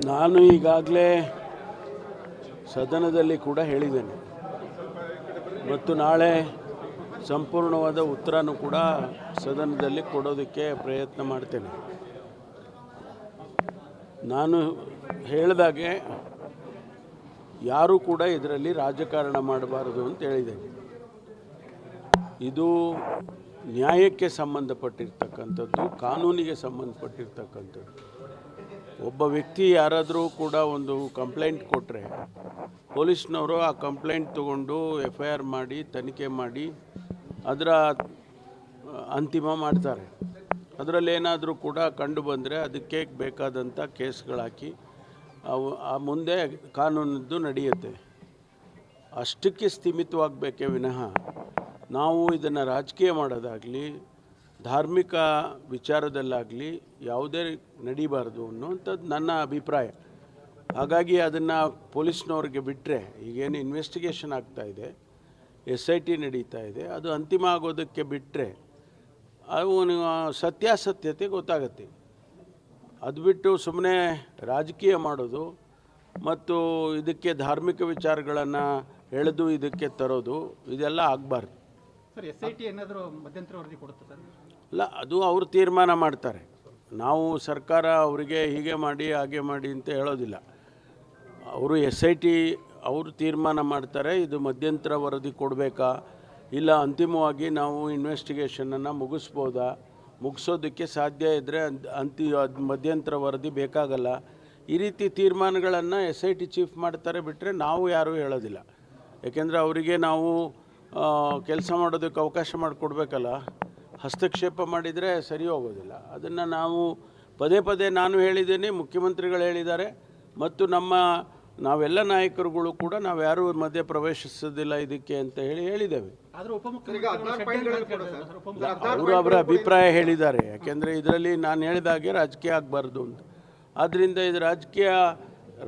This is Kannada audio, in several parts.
ನಾನು ಈಗಾಗಲೇ ಸದನದಲ್ಲಿ ಕೂಡ ಹೇಳಿದ್ದೇನೆ ಮತ್ತು ನಾಳೆ ಸಂಪೂರ್ಣವಾದ ಉತ್ತರನೂ ಕೂಡ ಸದನದಲ್ಲಿ ಕೊಡೋದಕ್ಕೆ ಪ್ರಯತ್ನ ಮಾಡ್ತೇನೆ. ನಾನು ಹೇಳಿದಾಗೆ ಯಾರೂ ಕೂಡ ಇದರಲ್ಲಿ ರಾಜಕಾರಣ ಮಾಡಬಾರದು ಅಂತ ಹೇಳಿದ್ದೇನೆ. ಇದು ನ್ಯಾಯಕ್ಕೆ ಸಂಬಂಧಪಟ್ಟಿರ್ತಕ್ಕಂಥದ್ದು, ಕಾನೂನಿಗೆ ಸಂಬಂಧಪಟ್ಟಿರ್ತಕ್ಕಂಥದ್ದು. ಒಬ್ಬ ವ್ಯಕ್ತಿ ಯಾರಾದರೂ ಕೂಡ ಒಂದು ಕಂಪ್ಲೇಂಟ್ ಕೊಟ್ಟರೆ ಪೊಲೀಸ್ನವರು ಆ ಕಂಪ್ಲೇಂಟ್ ತಗೊಂಡು FIR ಮಾಡಿ ತನಿಖೆ ಮಾಡಿ ಅದರ ಅಂತಿಮ ಮಾಡ್ತಾರೆ. ಅದರಲ್ಲಿ ಏನಾದರೂ ಕೂಡ ಕಂಡು ಬಂದರೆ ಅದಕ್ಕೆ ಬೇಕಾದಂಥ ಕೇಸ್ಗಳಾಕಿ ಆ ಮುಂದೆ ಕಾನೂನದ್ದು ನಡೆಯುತ್ತೆ. ಅಷ್ಟಕ್ಕೆ ಸ್ಥಿಮಿತವಾಗಬೇಕೇ ವಿನಃ ನಾವು ಇದನ್ನು ರಾಜಕೀಯ ಮಾಡೋದಾಗಲಿ ಧಾರ್ಮಿಕ ವಿಚಾರದಲ್ಲಾಗಲಿ ಯಾವುದೇ ನಡೀಬಾರ್ದು ಅನ್ನುವಂಥದ್ದು ನನ್ನ ಅಭಿಪ್ರಾಯ. ಹಾಗಾಗಿ ಅದನ್ನು ಪೊಲೀಸ್ನವ್ರಿಗೆ ಬಿಟ್ಟರೆ, ಈಗೇನು ಇನ್ವೆಸ್ಟಿಗೇಷನ್ ಆಗ್ತಾಯಿದೆ, SIT ನಡೀತಾ ಇದೆ, ಅದು ಅಂತಿಮ ಆಗೋದಕ್ಕೆ ಬಿಟ್ಟರೆ ಅವನು ಸತ್ಯಾಸತ್ಯತೆ ಗೊತ್ತಾಗತ್ತೆ. ಅದು ಬಿಟ್ಟು ಸುಮ್ಮನೆ ರಾಜಕೀಯ ಮಾಡೋದು ಮತ್ತು ಇದಕ್ಕೆ ಧಾರ್ಮಿಕ ವಿಚಾರಗಳನ್ನು ಎಳೆದು ಇದಕ್ಕೆ ತರೋದು ಇದೆಲ್ಲ ಆಗಬಾರ್ದು. ಸರ್, SIT ಏನಾದರೂ ಮಧ್ಯಂತರ ವರದಿ ಕೊಡುತ್ತೆ ಸರ್? ಅಲ್ಲ, ಅದು ಅವರು ತೀರ್ಮಾನ ಮಾಡ್ತಾರೆ. ನಾವು ಸರ್ಕಾರ ಅವರಿಗೆ ಹೀಗೆ ಮಾಡಿ ಹಾಗೆ ಮಾಡಿ ಅಂತ ಹೇಳೋದಿಲ್ಲ. ಅವರು SIT ಅವರು ತೀರ್ಮಾನ ಮಾಡ್ತಾರೆ. ಇದು ಮಧ್ಯಂತರ ವರದಿ ಕೊಡಬೇಕಾ, ಇಲ್ಲ ಅಂತಿಮವಾಗಿ ನಾವು ಇನ್ವೆಸ್ಟಿಗೇಷನನ್ನು ಮುಗಿಸೋದಕ್ಕೆ ಸಾಧ್ಯ ಇದ್ದರೆ ಮಧ್ಯಂತರ ವರದಿ ಬೇಕಾಗಲ್ಲ. ಈ ರೀತಿ ತೀರ್ಮಾನಗಳನ್ನು SIT ಚೀಫ್ ಮಾಡ್ತಾರೆ, ಬಿಟ್ಟರೆ ನಾವು ಯಾರೂ ಹೇಳೋದಿಲ್ಲ. ಯಾಕೆಂದರೆ ಅವರಿಗೆ ನಾವು ಕೆಲಸ ಮಾಡೋದಕ್ಕೆ ಅವಕಾಶ ಮಾಡಿಕೊಡ್ಬೇಕಲ್ಲ. ಹಸ್ತಕ್ಷೇಪ ಮಾಡಿದರೆ ಸರಿ ಹೋಗೋದಿಲ್ಲ. ಅದನ್ನು ನಾವು ಪದೇ ಪದೇ ನಾನು ಹೇಳಿದ್ದೇನೆ, ಮುಖ್ಯಮಂತ್ರಿಗಳು ಹೇಳಿದ್ದಾರೆ ಮತ್ತು ನಾವೆಲ್ಲ ನಾಯಕರುಗಳು ಕೂಡ ನಾವು ಯಾರೂ ಮಧ್ಯೆ ಪ್ರವೇಶಿಸೋದಿಲ್ಲ ಇದಕ್ಕೆ ಅಂತ ಹೇಳಿದ್ದೇವೆ. ಅವರು ಅವರ ಅಭಿಪ್ರಾಯ ಹೇಳಿದ್ದಾರೆ. ಯಾಕೆಂದರೆ ಇದರಲ್ಲಿ ನಾನು ಹೇಳಿದಾಗೆ ರಾಜಕೀಯ ಆಗಬಾರ್ದು ಅಂತ. ಆದ್ದರಿಂದ ಇದು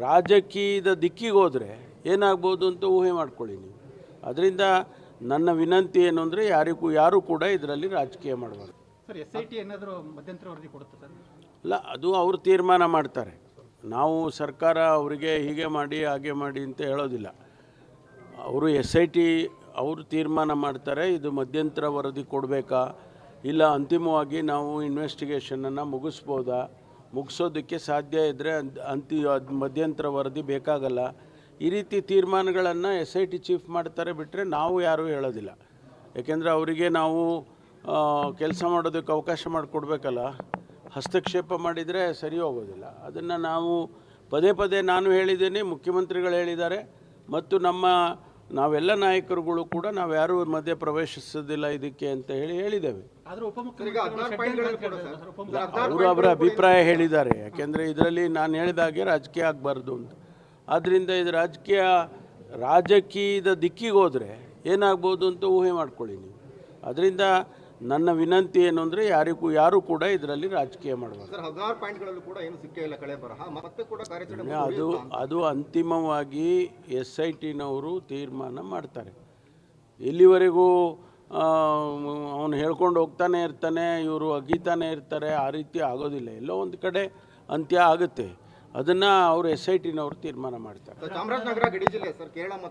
ರಾಜಕೀಯದ ದಿಕ್ಕಿಗೆ ಹೋದರೆ ಏನಾಗ್ಬೋದು ಅಂತ ಊಹೆ ಮಾಡ್ಕೊಳ್ಳಿ ನೀವು. ಅದರಿಂದ ನನ್ನ ವಿನಂತಿ ಏನು ಅಂದರೆ ಯಾರೂ ಕೂಡ ಇದರಲ್ಲಿ ರಾಜಕೀಯ ಮಾಡಬಾರ್ದು. ಸರ್, SIT ಏನಾದರೂ ಮಧ್ಯಂತರ ವರದಿ ಕೊಡುತ್ತೆ ಸರ್? ಅಲ್ಲ, ಅದು ಅವರು ತೀರ್ಮಾನ ಮಾಡ್ತಾರೆ. ನಾವು ಸರ್ಕಾರ ಅವರಿಗೆ ಹೀಗೆ ಮಾಡಿ ಹಾಗೆ ಮಾಡಿ ಅಂತ ಹೇಳೋದಿಲ್ಲ. ಅವರು SIT ಅವರು ತೀರ್ಮಾನ ಮಾಡ್ತಾರೆ. ಇದು ಮಧ್ಯಂತರ ವರದಿ ಕೊಡಬೇಕಾ, ಇಲ್ಲ ಅಂತಿಮವಾಗಿ ನಾವು ಇನ್ವೆಸ್ಟಿಗೇಷನನ್ನು ಮುಗಿಸೋದಕ್ಕೆ ಸಾಧ್ಯ ಇದ್ದರೆ ಮಧ್ಯಂತರ ವರದಿ ಬೇಕಾಗಲ್ಲ. ಈ ರೀತಿ ತೀರ್ಮಾನಗಳನ್ನು SIT ಚೀಫ್ ಮಾಡ್ತಾರೆ, ಬಿಟ್ಟರೆ ನಾವು ಯಾರೂ ಹೇಳೋದಿಲ್ಲ. ಯಾಕೆಂದರೆ ಅವರಿಗೆ ನಾವು ಕೆಲಸ ಮಾಡೋದಕ್ಕೆ ಅವಕಾಶ ಮಾಡಿಕೊಡ್ಬೇಕಲ್ಲ. ಹಸ್ತಕ್ಷೇಪ ಮಾಡಿದರೆ ಸರಿ ಹೋಗೋದಿಲ್ಲ. ಅದನ್ನು ನಾವು ಪದೇ ಪದೇ ನಾನು ಹೇಳಿದ್ದೇನೆ, ಮುಖ್ಯಮಂತ್ರಿಗಳು ಹೇಳಿದ್ದಾರೆ ಮತ್ತು ನಾವೆಲ್ಲ ನಾಯಕರುಗಳು ಕೂಡ ನಾವು ಯಾರೂ ಮಧ್ಯೆ ಪ್ರವೇಶಿಸೋದಿಲ್ಲ ಇದಕ್ಕೆ ಅಂತ ಹೇಳಿದ್ದೇವೆ. ಅವರು ಅವರ ಅಭಿಪ್ರಾಯ ಹೇಳಿದ್ದಾರೆ. ಯಾಕೆಂದರೆ ಇದರಲ್ಲಿ ನಾನು ಹೇಳಿದಾಗೆ ರಾಜಕೀಯ ಆಗಬಾರ್ದು ಅಂತ. ಆದ್ದರಿಂದ ಇದು ರಾಜಕೀಯದ ದಿಕ್ಕಿಗೆ ಹೋದರೆ ಏನಾಗ್ಬೋದು ಅಂತ ಊಹೆ ಮಾಡ್ಕೊಳ್ಳಿ ನೀವು. ಅದರಿಂದ ನನ್ನ ವಿನಂತಿ ಏನು ಅಂದರೆ ಯಾರೂ ಕೂಡ ಇದರಲ್ಲಿ ರಾಜಕೀಯ ಮಾಡಬಾರ್ದು. ಅದು ಅಂತಿಮವಾಗಿ SITನವರು ತೀರ್ಮಾನ ಮಾಡ್ತಾರೆ. ಎಲ್ಲಿವರೆಗೂ ಅವನು ಹೇಳ್ಕೊಂಡು ಹೋಗ್ತಾನೆ ಇರ್ತಾನೆ, ಇವರು ಅಗೀತಾನೆ ಇರ್ತಾರೆ, ಆ ರೀತಿ ಆಗೋದಿಲ್ಲ. ಎಲ್ಲೋ ಒಂದು ಕಡೆ ಅಂತ್ಯ ಆಗುತ್ತೆ. ಅದನ್ನು ಅವರು SITನವರು ತೀರ್ಮಾನ ಮಾಡ್ತಾರೆ. ಚಾಮರಾಜನಗರ ಗಡಿ ಜಿಲ್ಲೆ ಸರ್, ಕೇರಳ ಮತ್ತು